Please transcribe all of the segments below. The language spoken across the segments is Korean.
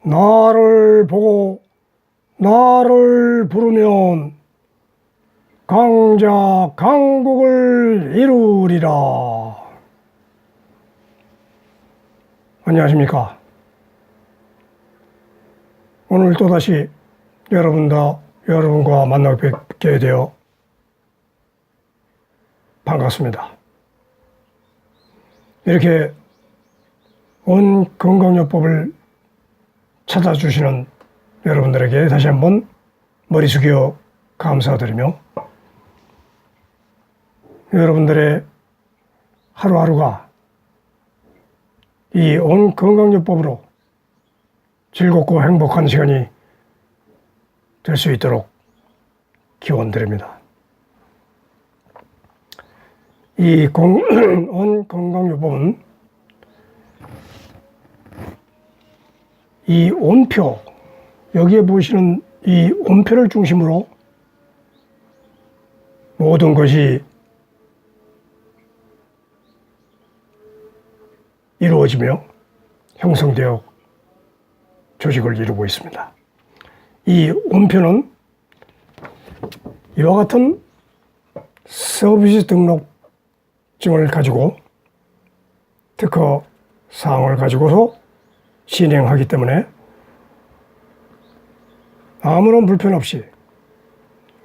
나를 보고 나를 부르면 강자 강국을 이루리라. 안녕하십니까. 오늘 또다시 여러분과 만나 뵙게 되어 반갑습니다. 이렇게 온 건강요법을 찾아주시는 여러분들에게 다시 한번 머리 숙여 감사드리며, 여러분들의 하루하루가 이 온 건강요법으로 즐겁고 행복한 시간이 될 수 있도록 기원드립니다. 이 온 건강요법은 이 온표, 여기에 보시는 이 온표를 중심으로 모든 것이 이루어지며 형성되어 조직을 이루고 있습니다. 이 온표는 이와 같은 서비스 등록증을 가지고 특허 사항을 가지고서 진행하기 때문에 아무런 불편 없이,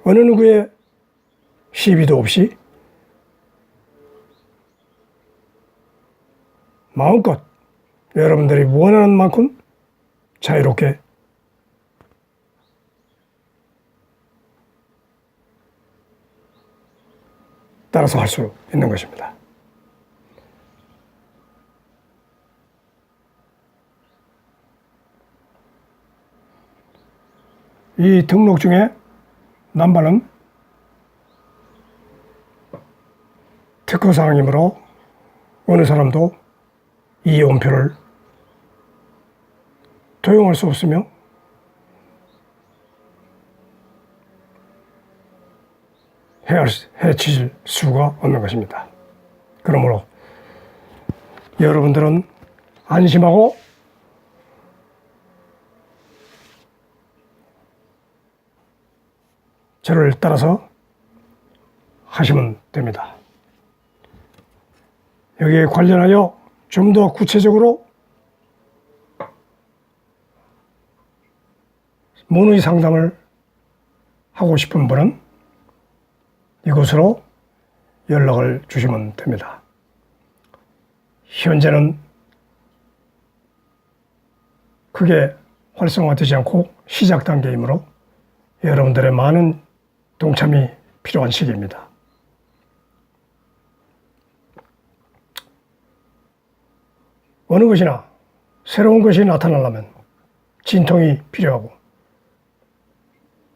어느 누구의 시비도 없이 마음껏 여러분들이 원하는 만큼 자유롭게 따라서 할 수 있는 것입니다. 이 등록증의 남발은 특허사항이므로 어느 사람도 이 온표를 도용할 수 없으며 해칠 수가 없는 것입니다. 그러므로 여러분들은 안심하고 저를 따라서 하시면 됩니다. 여기에 관련하여 좀 더 구체적으로 문의 상담을 하고 싶은 분은 이곳으로 연락을 주시면 됩니다. 현재는 크게 활성화되지 않고 시작 단계이므로 여러분들의 많은 동참이 필요한 시기입니다. 어느 것이나 새로운 것이 나타나려면 진통이 필요하고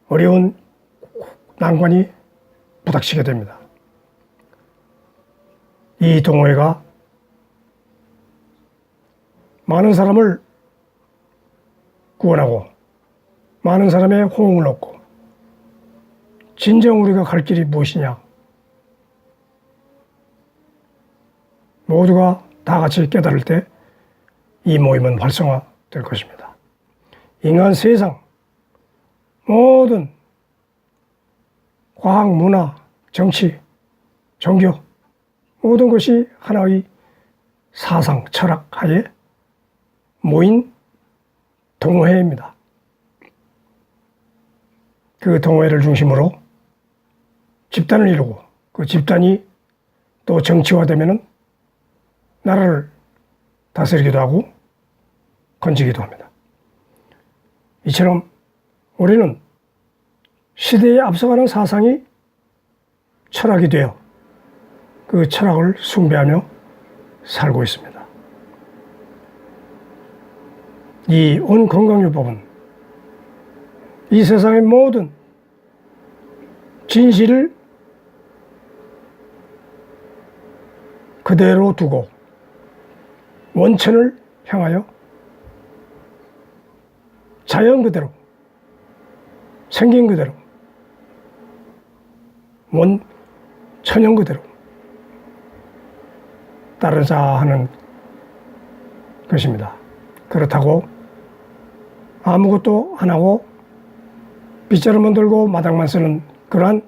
어려운 난관이 부닥치게 됩니다. 이 동호회가 많은 사람을 구원하고 많은 사람의 호응을 얻고, 진정 우리가 갈 길이 무엇이냐, 모두가 다 같이 깨달을 때 이 모임은 활성화될 것입니다. 인간 세상 모든 과학, 문화, 정치, 종교 모든 것이 하나의 사상, 철학 하에 모인 동호회입니다. 그 동호회를 중심으로 집단을 이루고, 그 집단이 또 정치화되면은 나라를 다스리기도 하고 건지기도 합니다. 이처럼 우리는 시대에 앞서가는 사상이 철학이 되어 그 철학을 숭배하며 살고 있습니다. 이 온 건강요법은 이 세상의 모든 진실을 그대로 두고 원천을 향하여 자연 그대로, 생긴 그대로, 천연 그대로 따르자 하는 것입니다. 그렇다고 아무것도 안 하고 빗자루만 들고 마당만 쓰는 그러한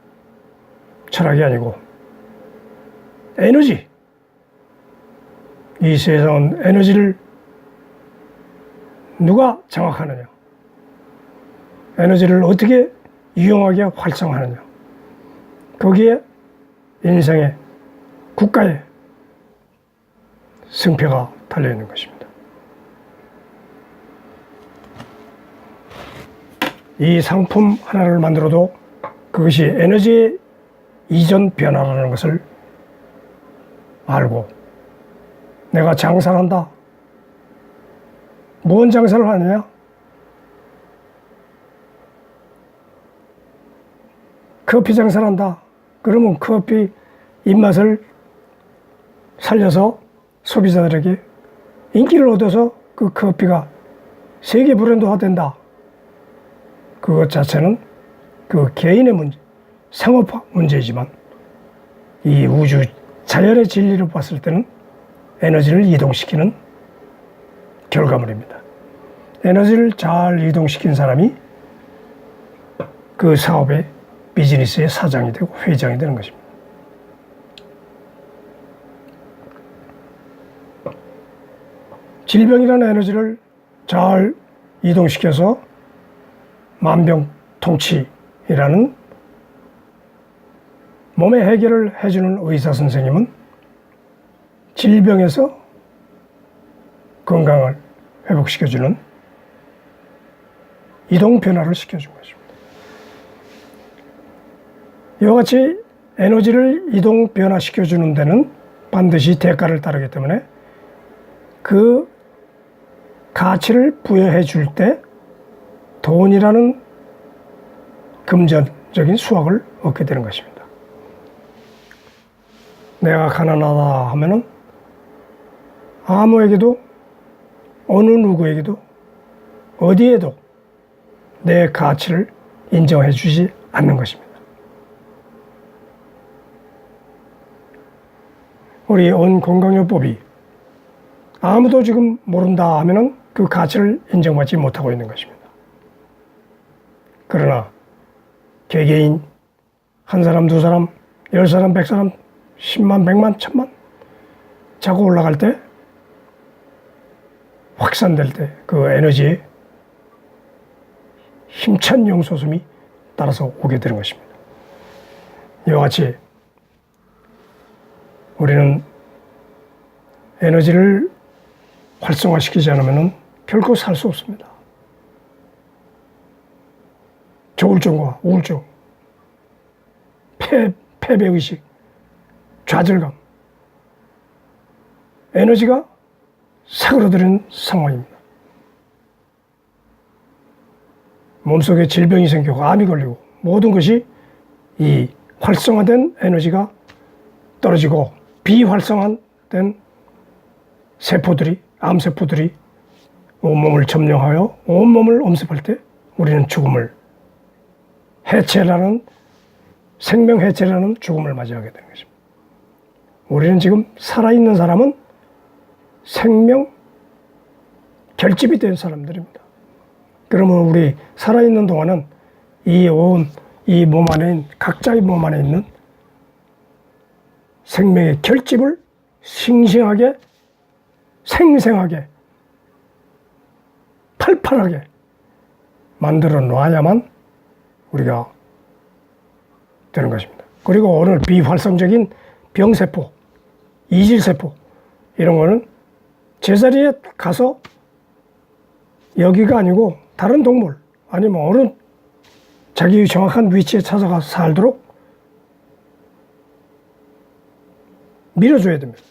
철학이 아니고 에너지, 이 세상은 에너지를 누가 장악하느냐, 에너지를 어떻게 유용하게 활성화하느냐, 거기에 인생의 국가의 승패가 달려있는 것입니다. 이 상품 하나를 만들어도 그것이 에너지의 이전 변화라는 것을 알고 내가 장사를 한다. 뭔 장사를 하느냐? 커피 장사를 한다. 그러면 커피 입맛을 살려서 소비자들에게 인기를 얻어서 그 커피가 세계 브랜드화 된다. 그것 자체는 그 개인의 문제, 상업화 문제이지만 이 우주 자연의 진리로 봤을 때는 에너지를 이동시키는 결과물입니다. 에너지를 잘 이동시킨 사람이 그 사업의 비즈니스의 사장이 되고 회장이 되는 것입니다. 질병이라는 에너지를 잘 이동시켜서 만병통치이라는 몸의 해결을 해주는 의사 선생님은 질병에서 건강을 회복시켜주는 이동 변화를 시켜준 것입니다. 이와 같이 에너지를 이동 변화시켜주는 데는 반드시 대가를 따르기 때문에 그 가치를 부여해 줄 때 돈이라는 금전적인 수확을 얻게 되는 것입니다. 내가 가난하다 하면은 아무에게도 어느 누구에게도 어디에도 내 가치를 인정해 주지 않는 것입니다. 우리 온건강요법이 아무도 지금 모른다 하면은 그 가치를 인정받지 못하고 있는 것입니다. 그러나 개개인 한 사람, 두 사람, 10사람, 100사람, 10만, 100만, 1000만 자꾸 올라갈 때 확산될 때 그 에너지의 힘찬 용솟음이 따라서 오게 되는 것입니다. 이와 같이 우리는 에너지를 활성화시키지 않으면 결코 살 수 없습니다. 조울증과 우울증, 패배의식, 좌절감, 에너지가 사그러드는 상황입니다. 몸속에 질병이 생기고 암이 걸리고 모든 것이 이 활성화된 에너지가 떨어지고 비활성화된 세포들이, 암세포들이 온몸을 점령하여 온몸을 엄습할 때 우리는 죽음을 해체라는 생명 해체라는 죽음을 맞이하게 되는 것입니다. 우리는 지금 살아있는 사람은 생명 결집이 된 사람들입니다. 그러면 우리 살아있는 동안은 이 몸 안에 각자의 몸 안에 있는 생명의 결집을 싱싱하게 생생하게 팔팔하게 만들어 놔야만 우리가 되는 것입니다. 그리고 오늘 비활성적인 병세포, 이질세포 이런 거는 제자리에 가서 여기가 아니고 다른 동물 아니면 어느 자기 정확한 위치에 찾아가서 살도록 밀어줘야 됩니다.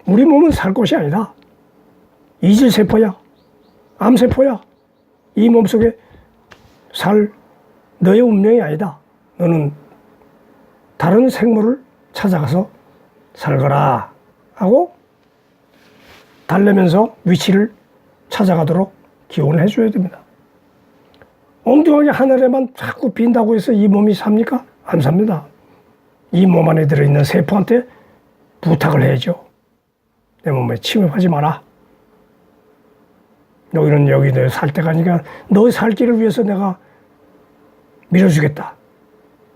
우리 몸은 살 곳이 아니다. 이질세포야, 암세포야. 이 몸속에 살 너의 운명이 아니다. 너는 다른 생물을 찾아가서 살거라 하고 달래면서 위치를 찾아가도록 기원을 해줘야 됩니다. 엉뚱하게 하늘에만 자꾸 빈다고 해서 이 몸이 삽니까? 안 삽니다. 이 몸 안에 들어있는 세포한테 부탁을 해야죠. 내 몸에 침입하지 마라. 너희는 여기 내 살 때가 아니니까 너희 살 길을 위해서 내가 밀어주겠다.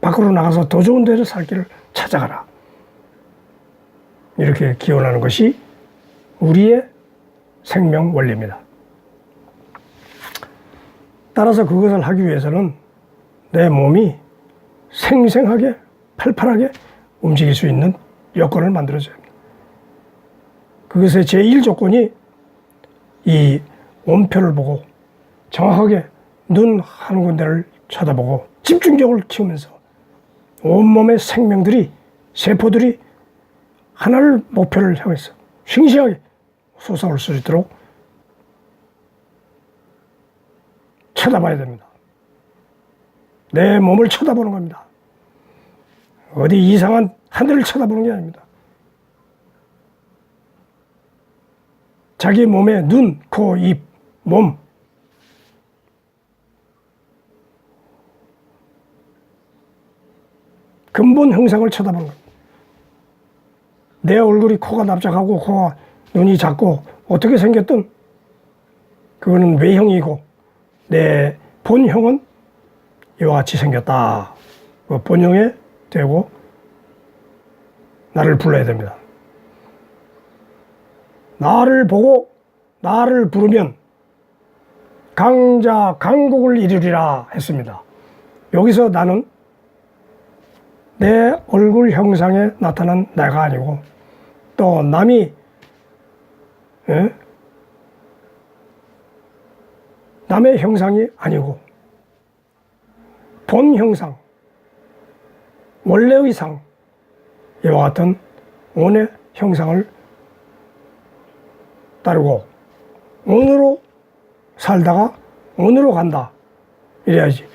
밖으로 나가서 더 좋은 데를 살 길을 찾아가라. 이렇게 기원하는 것이 우리의 생명 원리입니다. 따라서 그것을 하기 위해서는 내 몸이 생생하게 팔팔하게 움직일 수 있는 여건을 만들어줘야 합니다. 그것의 제1조건이 이 온표를 보고 정확하게 눈 한 군데를 쳐다보고 집중력을 키우면서 온몸의 생명들이, 세포들이 하나를 목표를 향해서 싱싱하게 솟아올 수 있도록 쳐다봐야 됩니다. 내 몸을 쳐다보는 겁니다. 어디 이상한 하늘을 쳐다보는 게 아닙니다. 자기 몸의 눈, 코, 입, 몸, 근본 형상을 쳐다보는 겁니다. 내 얼굴이 코가 납작하고 코가 눈이 작고 어떻게 생겼든 그거는 외형이고 내 본형은 이와 같이 생겼다. 그 본형에 대고 나를 불러야 됩니다. 나를 보고 나를 부르면 강자 강국을 이루리라 했습니다. 여기서 나는 내 얼굴 형상에 나타난 내가 아니고 또 남이 남의 형상이 아니고 본 형상, 원래의 상, 이와 같은 원의 형상을 따르고 원으로 살다가 원으로 간다. 이래야지.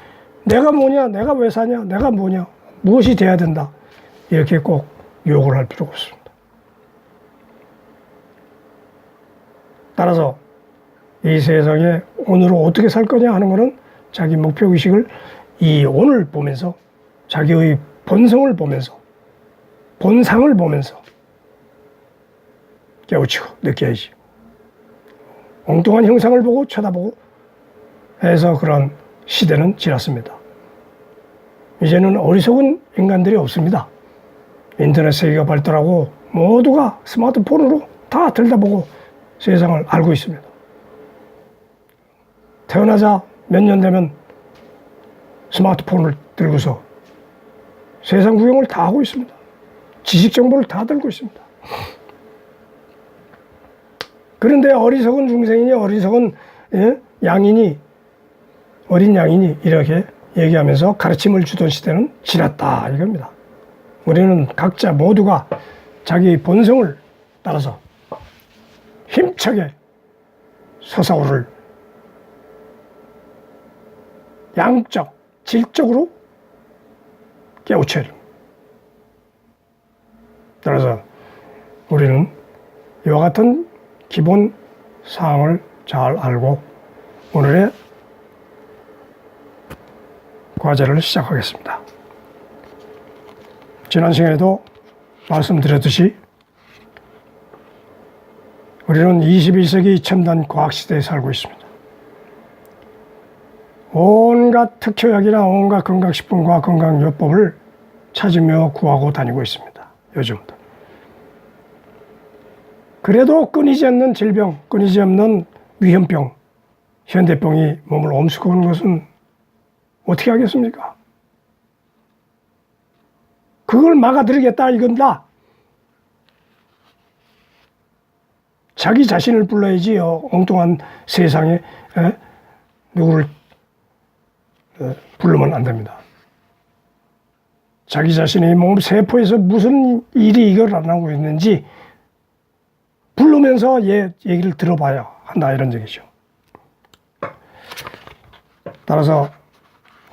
내가 뭐냐, 내가 왜 사냐, 내가 뭐냐, 무엇이 돼야 된다. 이렇게 꼭 요구를 할 필요가 없습니다. 따라서 이 세상에 오늘은 어떻게 살 거냐 하는 것은 자기 목표의식을 이 오늘 보면서 자기의 본성을 보면서 본상을 보면서 깨우치고 느껴야지. 엉뚱한 형상을 보고 쳐다보고 해서 그런 시대는 지났습니다. 이제는 어리석은 인간들이 없습니다. 인터넷 세계가 발달하고 모두가 스마트폰으로 다 들여다보고 세상을 알고 있습니다. 태어나자 몇 년 되면 스마트폰을 들고서 세상 구경을 다 하고 있습니다. 지식 정보를 다 들고 있습니다. 그런데 어리석은 중생이니 어리석은 양이니 어린 양이니 이렇게 얘기하면서 가르침을 주던 시대는 지났다 이겁니다. 우리는 각자 모두가 자기 본성을 따라서 힘차게 솟아오를 양적, 질적으로 깨우쳐야 됩니다. 따라서 우리는 이와 같은 기본 사항을 잘 알고 오늘의 과제를 시작하겠습니다. 지난 시간에도 말씀드렸듯이 우리는 21세기 첨단 과학시대에 살고 있습니다. 온갖 특효약이나 온갖 건강식품과 건강요법을 찾으며 구하고 다니고 있습니다. 요즘도. 그래도 끊이지 않는 질병, 끊이지 않는 위험병, 현대병이 몸을 엄습하는 것은 어떻게 하겠습니까? 그걸 막아드리겠다 이건다. 자기 자신을 불러야지요. 엉뚱한 세상에 누구를 부르면 안 됩니다. 자기 자신의 몸 세포에서 무슨 일이 이걸 안 하고 있는지 부르면서 얘기를 들어봐야 한다 이런 얘기죠. 따라서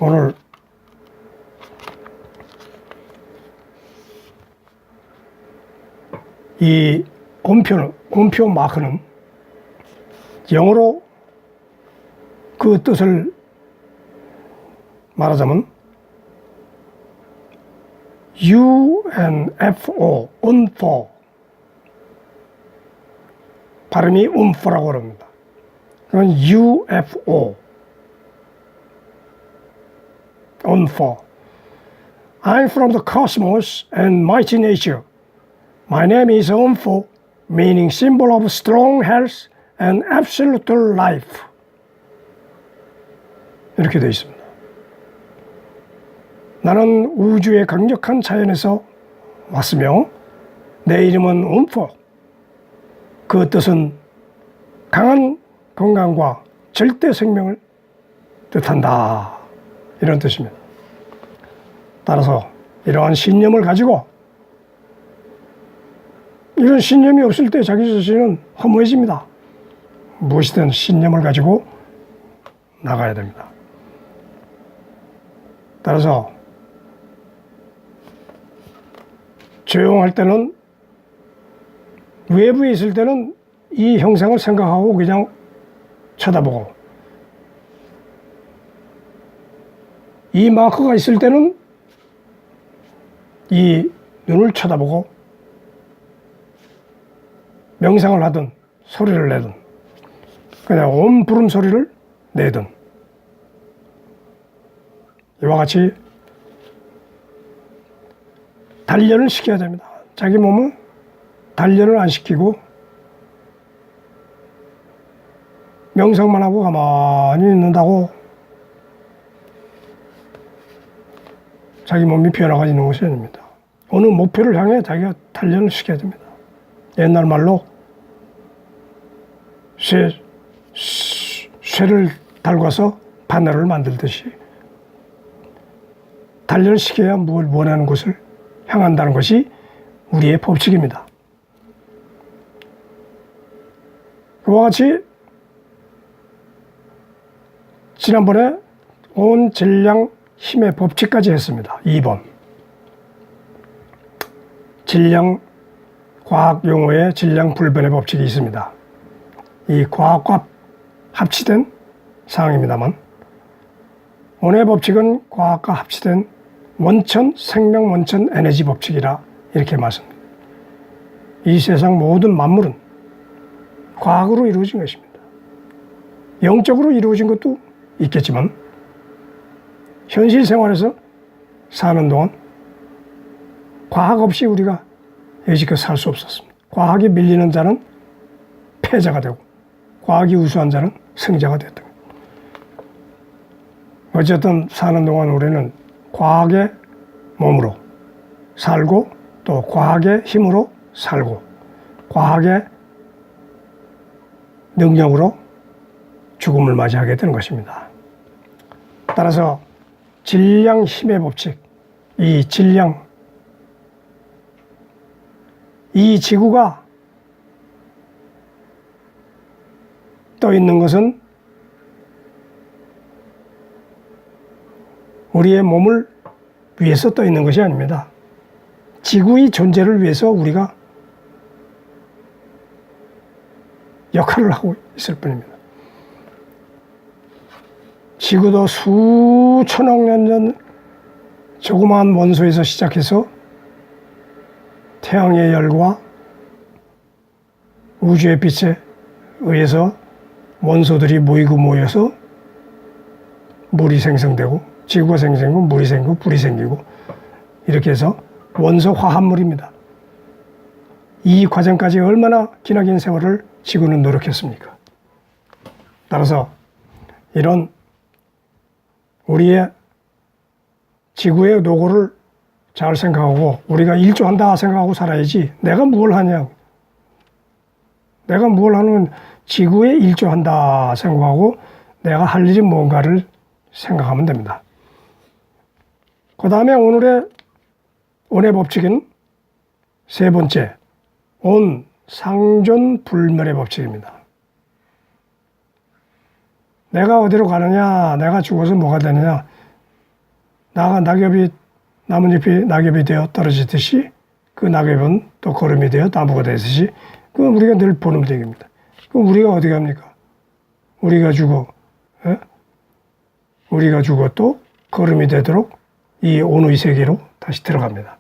오늘 이 온표 마크는 영어로 그 뜻을 말하자면 UNFO, UNFO 발음이 UNFO라고 합니다. 그건 UFO. UFO. I'm from the cosmos and mighty nature. My name is UFO, meaning symbol of strong health and absolute life. 이렇게 되어 있습니다. 나는 우주의 강력한 자연에서 왔으며 내 이름은 UFO. 그 뜻은 강한 건강과 절대 생명을 뜻한다. 이런 뜻입니다. 따라서 이러한 신념을 가지고 이런 신념이 없을 때 자기 자신은 허무해집니다. 무엇이든 신념을 가지고 나가야 됩니다. 따라서 조용할 때는 외부에 있을 때는 이 형상을 생각하고 그냥 쳐다보고 이 마크가 있을 때는 이 눈을 쳐다보고 명상을 하든 소리를 내든 그냥 온 부름 소리를 내든 이와 같이 단련을 시켜야 됩니다. 자기 몸은 단련을 안 시키고 명상만 하고 가만히 있는다고 자기 몸이 변화가 있는 것이 아닙니다. 어느 목표를 향해 자기가 단련을 시켜야 됩니다. 옛날 말로 쇠를 달궈서 바늘을 만들듯이 단련을 시켜야 뭘 원하는 곳을 향한다는 것이 우리의 법칙입니다. 그와 같이 지난번에 온 질량 힘의 법칙까지 했습니다. 2번. 질량, 과학 용어에 질량 불변의 법칙이 있습니다. 이 과학과 합치된 사항입니다만, 오늘의 법칙은 과학과 합치된 원천, 생명 원천 에너지 법칙이라 이렇게 말씀합니다. 이 세상 모든 만물은 과학으로 이루어진 것입니다. 영적으로 이루어진 것도 있겠지만, 현실 생활에서 사는 동안 과학 없이 우리가 여지껏 살 수 없었습니다. 과학이 밀리는 자는 패자가 되고 과학이 우수한 자는 승자가 됐다. 어쨌든 사는 동안 우리는 과학의 몸으로 살고 또 과학의 힘으로 살고 과학의 능력으로 죽음을 맞이하게 되는 것입니다. 따라서 질량 힘의 법칙, 이 질량, 이 지구가 떠 있는 것은 우리의 몸을 위해서 떠 있는 것이 아닙니다. 지구의 존재를 위해서 우리가 역할을 하고 있을 뿐입니다. 지구도 수천억 년 전 조그마한 원소에서 시작해서 태양의 열과 우주의 빛에 의해서 원소들이 모여서 물이 생성되고 지구가 생성되고 물이 생기고 불이 생기고 이렇게 해서 원소 화합물입니다. 이 과정까지 얼마나 기나긴 세월을 지구는 노력했습니까? 따라서 이런 우리의 지구의 노고를 잘 생각하고 우리가 일조한다 생각하고 살아야지 내가 뭘 하냐. 내가 뭘 하는 지구에 일조한다 생각하고 내가 할 일이 뭔가를 생각하면 됩니다. 그 다음에 오늘의 법칙은 세 번째, 온 상존 불멸의 법칙입니다. 내가 어디로 가느냐, 내가 죽어서 뭐가 되느냐, 나뭇잎이 낙엽이 되어 떨어지듯이 그 낙엽은 또 거름이 되어 나무가 되듯이 그건 우리가 늘 보는 얘기입니다. 그럼 우리가 어디 갑니까? 우리가 죽어 또 거름이 되도록 이 온의 세계로 다시 들어갑니다.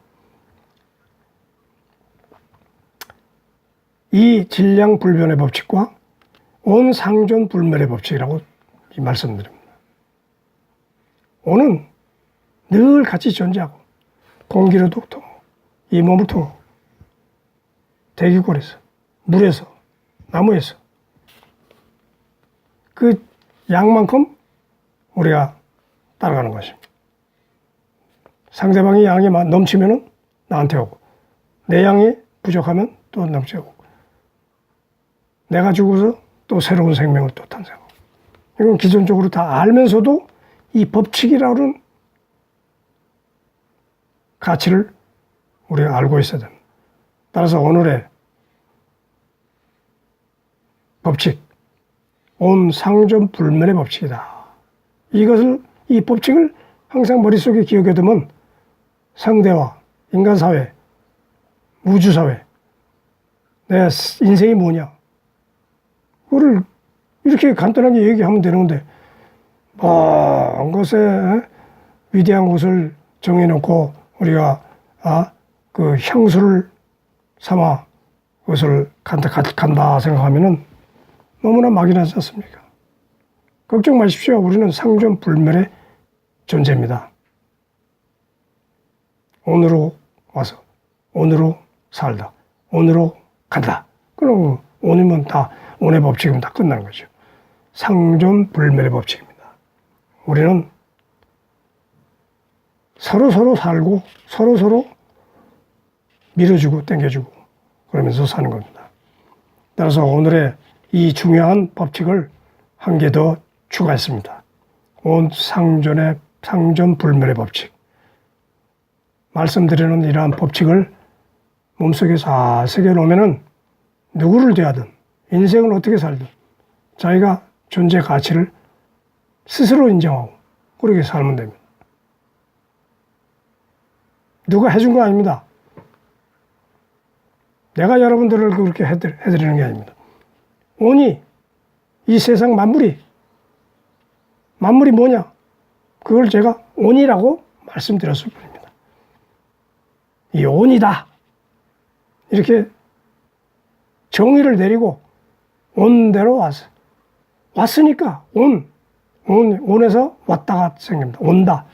이 질량 불변의 법칙과 온 상존 불멸의 법칙이라고 이 말씀드립니다. 온은 늘 같이 존재하고 공기로도 통하고 이 몸을 통하고 대기골에서 물에서 나무에서 그 양만큼 우리가 따라가는 것입니다. 상대방이 양이 넘치면은 나한테 오고 내 양이 부족하면 또 넘쳐오고 내가 죽어서 또 새로운 생명을 또 탄생하고 이건 기존적으로 다 알면서도 이 법칙이라는 가치를 우리가 알고 있어야 됩니다. 따라서 오늘의 법칙, 온 상존 불멸의 법칙이다. 이 법칙을 항상 머릿속에 기억해 두면 상대와 인간사회, 우주사회, 내 인생이 뭐냐, 그거를 이렇게 간단하게 얘기하면 되는 건데, 먼 곳에 위대한 곳을 정해놓고 우리가 그 향수를 삼아 그것을 간다 생각하면은 너무나 막연하지 않습니까? 걱정 마십시오. 우리는 상존 불멸의 존재입니다. 오늘로 와서 오늘로 살다. 오늘로 간다. 그럼 오늘은 다 온의 법칙이면 다 끝나는 거죠. 상존 불멸의 법칙입니다. 우리는 서로 살고 서로 밀어주고 당겨주고 그러면서 사는 겁니다. 따라서 오늘의 이 중요한 법칙을 한 개 더 추가했습니다. 온 상존 불멸의 법칙. 말씀드리는 이러한 법칙을 몸속에 잘 새겨놓으면은 누구를 대하든 인생을 어떻게 살든 자기가 존재 가치를 스스로 인정하고 그렇게 살면 됩니다. 누가 해준 거 아닙니다. 내가 여러분들을 그렇게 해드리는 게 아닙니다. 온이 이 세상 만물이 뭐냐? 그걸 제가 온이라고 말씀드렸을 뿐입니다. 이 온이다. 이렇게 정의를 내리고 온대로 왔으니까 온에서 왔다가 생깁니다. 온다.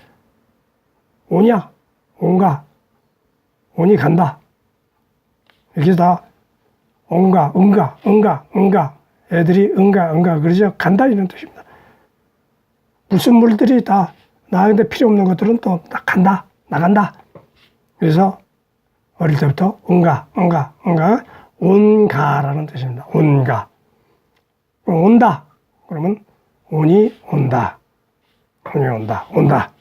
오냐? 온가. 온이 간다. 이렇게 다 온가, 응가. 애들이 응가, 그러죠. 간다 이런 뜻입니다. 무슨 물들이 다 나한테 필요 없는 것들은 또 다 간다, 나간다. 그래서 어릴 때부터 응가, 온가라는 뜻입니다. 온가. 온다. 그러면 온이 온다. 온다.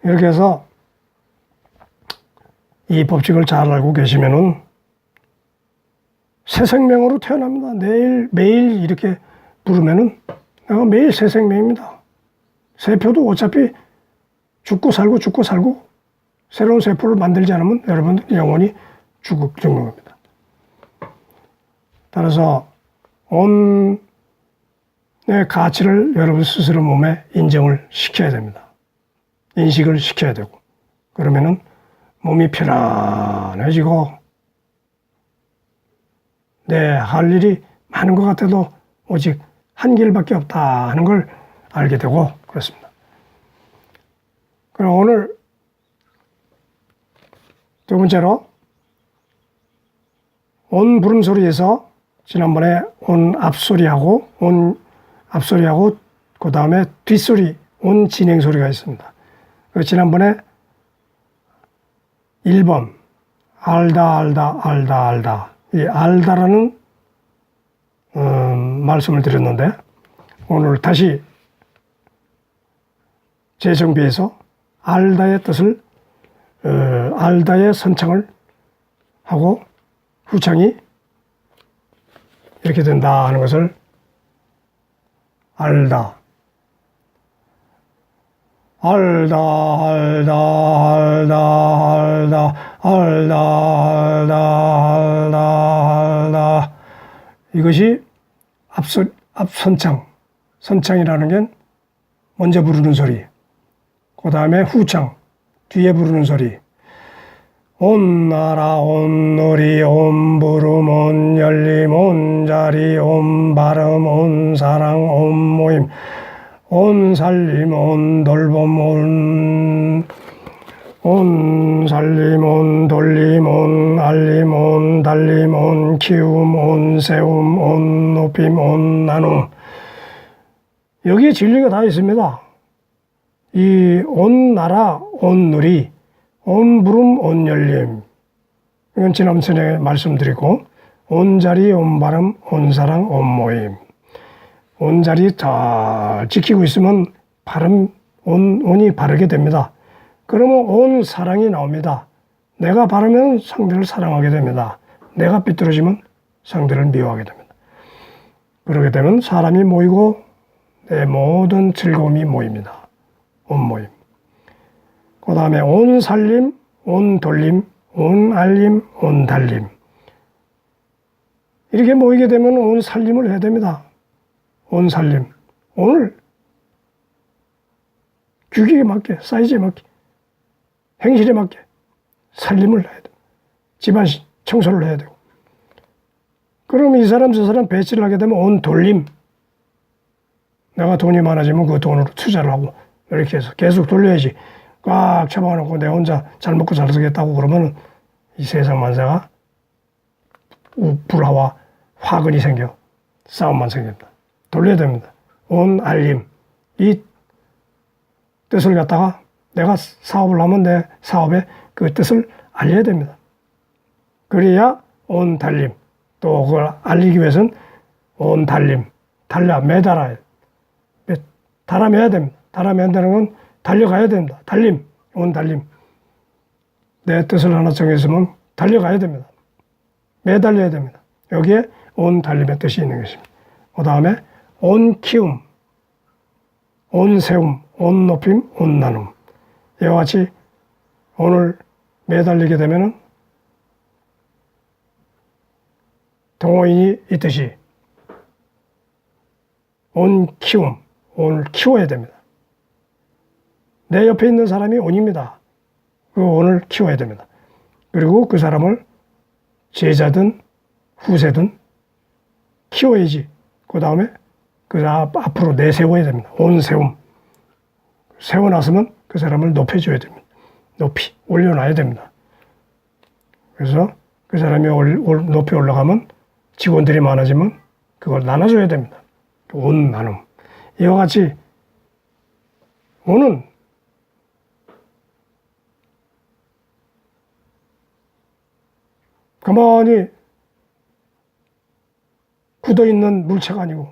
이렇게 해서 이 법칙을 잘 알고 계시면은 새 생명으로 태어납니다. 매일 이렇게 부르면은 내가 매일 새 생명입니다. 세포도 어차피 죽고 살고 새로운 세포를 만들지 않으면 여러분들 영원히 죽는 겁니다. 따라서 온의 가치를 여러분 스스로 몸에 인정을 시켜야 됩니다. 인식을 시켜야 되고 그러면은 몸이 편안해지고 할 일이 많은 것 같아도 오직 한 길밖에 없다 하는 걸 알게 되고 그렇습니다. 그럼 오늘 두 번째로 온 부름소리에서 지난번에 온 앞소리하고 그 다음에 뒷소리 온 진행소리가 있습니다. 지난번에 1번 알다 이 알다라는 말씀을 드렸는데 오늘 다시 재정비해서 알다의 뜻을 알다의 선창을 하고 후창이 이렇게 된다 하는 것을 알다 이것이 앞선창, 선창이라는 게 먼저 부르는 소리, 그 다음에 후창, 뒤에 부르는 소리. 온 나라 온 놀이 온 부름 온 열림 온 자리 온 발음 온 사랑 온 모임 온 살림 온 돌봄 온 살림 온 돌림 온 알림 온 달림 온 키움 온 세움 온 높임 온 나눔. 여기에 진리가 다 있습니다. 이 온 나라 온 누리 온 부름 온 열림, 이건 지난번에 말씀드리고, 온 자리 온 발음 온 사랑 온 모임. 온 자리 잘 지키고 있으면 발음 온이 바르게 됩니다. 그러면 온 사랑이 나옵니다. 내가 바르면 상대를 사랑하게 됩니다. 내가 삐뚤어지면 상대를 미워하게 됩니다. 그러게 되면 사람이 모이고 내 모든 즐거움이 모입니다. 온 모임. 그 다음에 온 살림, 온 돌림, 온 알림, 온 달림. 이렇게 모이게 되면 온 살림을 해야 됩니다. 온 살림. 오늘 규격에 맞게, 사이즈에 맞게, 행실에 맞게 살림을 해야 돼요. 집안 청소를 해야 되고. 그럼 이 사람 저 사람 배치를 하게 되면 온 돌림. 내가 돈이 많아지면 그 돈으로 투자를 하고 이렇게 해서 계속 돌려야지. 꽉 잡아놓고 내 혼자 잘 먹고 잘 살겠다고 그러면 이 세상 만사가 불화와 화근이 생겨 싸움만 생깁니다. 돌려야 됩니다. 온 알림. 이 뜻을 갖다가 내가 사업을 하면 내 사업의 그 뜻을 알려야 됩니다. 그래야 온 달림. 또 그걸 알리기 위해서는 온 달림. 매달아야 달아매야 됩니다. 달아맨다는 건 달려가야 됩니다. 달림, 온 달림. 내 뜻을 하나 정했으면 달려가야 됩니다. 매달려야 됩니다. 여기에 온 달림의 뜻이 있는 것입니다. 그 다음에 온 키움, 온 세움, 온 높임, 온 나눔. 이와 같이 오늘 매달리게 되면은 동호인이 있듯이 온 키움, 온을 키워야 됩니다. 내 옆에 있는 사람이 온입니다. 그 온을 키워야 됩니다. 그리고 그 사람을 제자든 후세든 키워야지. 그 다음에 그 앞으로 내세워야 됩니다. 온 세움. 세워놨으면 그 사람을 높여줘야 됩니다. 높이 올려놔야 됩니다. 그래서 그 사람이 높이 올라가면 직원들이 많아지면 그걸 나눠줘야 됩니다. 온 나눔. 이와 같이 온은 가만히 굳어있는 물체가 아니고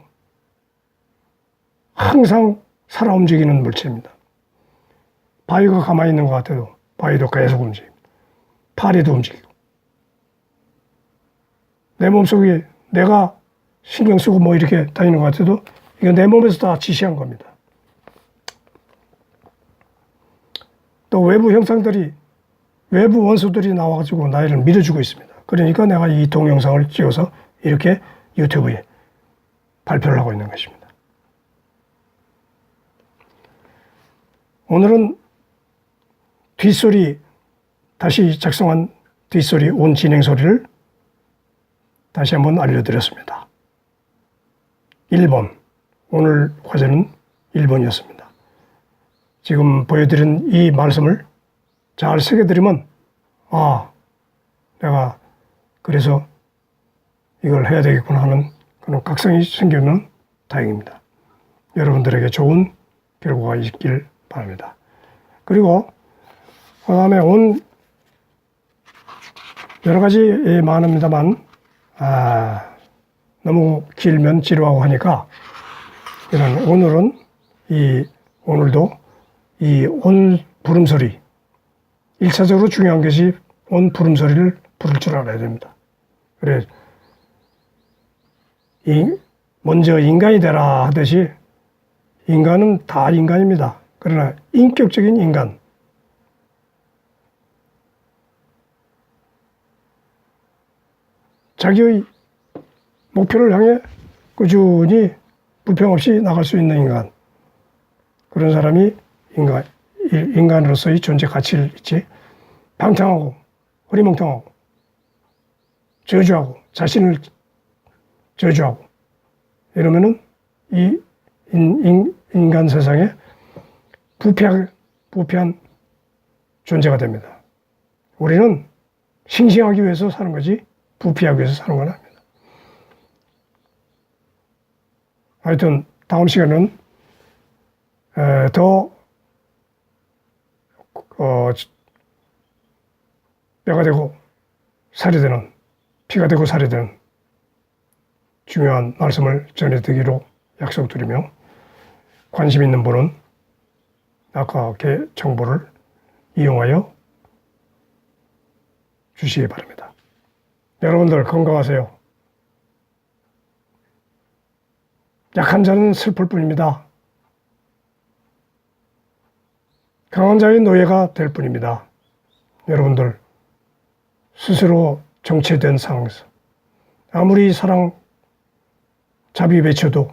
항상 살아 움직이는 물체입니다. 바위가 가만히 있는 것 같아도 바위도 계속 움직입니다. 파리도 움직이고. 내 몸속에 내가 신경 쓰고 뭐 이렇게 다니는 것 같아도 이거 내 몸에서 다 지시한 겁니다. 또 외부 형상들이, 외부 원소들이 나와가지고 나를 밀어주고 있습니다. 그러니까 내가 이 동영상을 찍어서 이렇게 유튜브에 발표를 하고 있는 것입니다. 오늘은 뒷소리, 다시 작성한 뒷소리, 온 진행 소리를 다시 한번 알려드렸습니다. 1번. 오늘 과제는 1번이었습니다. 지금 보여드린 이 말씀을 잘 새겨드리면, 내가 그래서 이걸 해야 되겠구나 하는 그런 각성이 생기면 다행입니다. 여러분들에게 좋은 결과가 있길 바랍니다. 그리고 그 다음에 온 여러 가지 많습니다만 너무 길면 지루하고 하니까 오늘은 오늘도 이 온 부름소리, 1차적으로 중요한 것이 온 부름소리를 부를 줄 알아야 됩니다. 그래 먼저 인간이 되라 하듯이 인간은 다 인간입니다. 그러나 인격적인 인간, 자기의 목표를 향해 꾸준히 불평 없이 나갈 수 있는 인간, 그런 사람이 인간으로서의 존재 가치를 있지, 방탕하고 흐리멍텅하고 저주하고 자신을 저주하고 이러면은 이 인간 세상에 부패한 존재가 됩니다. 우리는 싱싱하기 위해서 사는 거지 부패하기 위해서 사는 건 아닙니다. 하여튼 다음 시간은 더 뼈가 되고 살이 되는, 피가 되고 살이 되는 중요한 말씀을 전해드리기로 약속드리며, 관심 있는 분은 아까 정보를 이용하여 주시기 바랍니다. 여러분들 건강하세요. 약한 자는 슬플 뿐입니다. 강한 자의 노예가 될 뿐입니다. 여러분들 스스로 정체된 상황에서 아무리 사랑 자비 외쳐도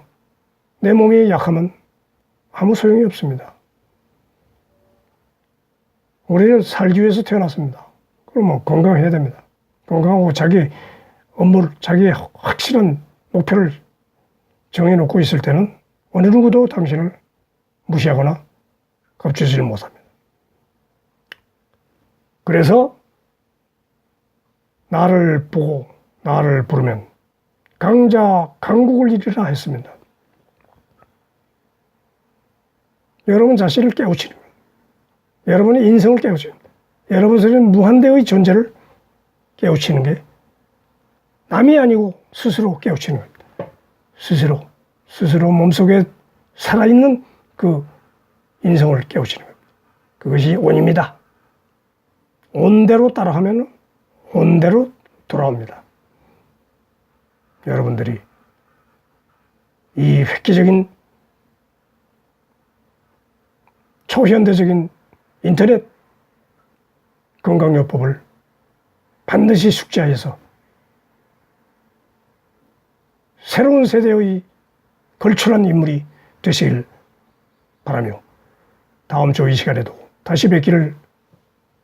내 몸이 약하면 아무 소용이 없습니다. 우리는 살기 위해서 태어났습니다. 그러면 건강해야 됩니다. 건강하고 자기 업무를, 자기의 확실한 목표를 정해놓고 있을 때는 어느 누구도 당신을 무시하거나 겁주지를 못합니다. 그래서 나를 보고 나를 부르면 강자 강국을 이루라 했습니다. 여러분 자신을 깨우치는 거예요. 여러분의 인성을 깨우치는 거예요. 여러분의 무한대의 존재를 깨우치는 게 남이 아니고 스스로 깨우치는 겁니다. 스스로 몸속에 살아있는 그 인성을 깨우치는 겁니다. 그것이 온입니다. 온대로 따라하면 온대로 돌아옵니다. 여러분들이 이 획기적인 초현대적인 인터넷 건강요법을 반드시 숙지하여서 새로운 세대의 걸출한 인물이 되시길 바라며 다음 주 이 시간에도 다시 뵙기를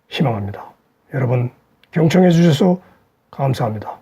희망합니다. 여러분 경청해 주셔서 감사합니다.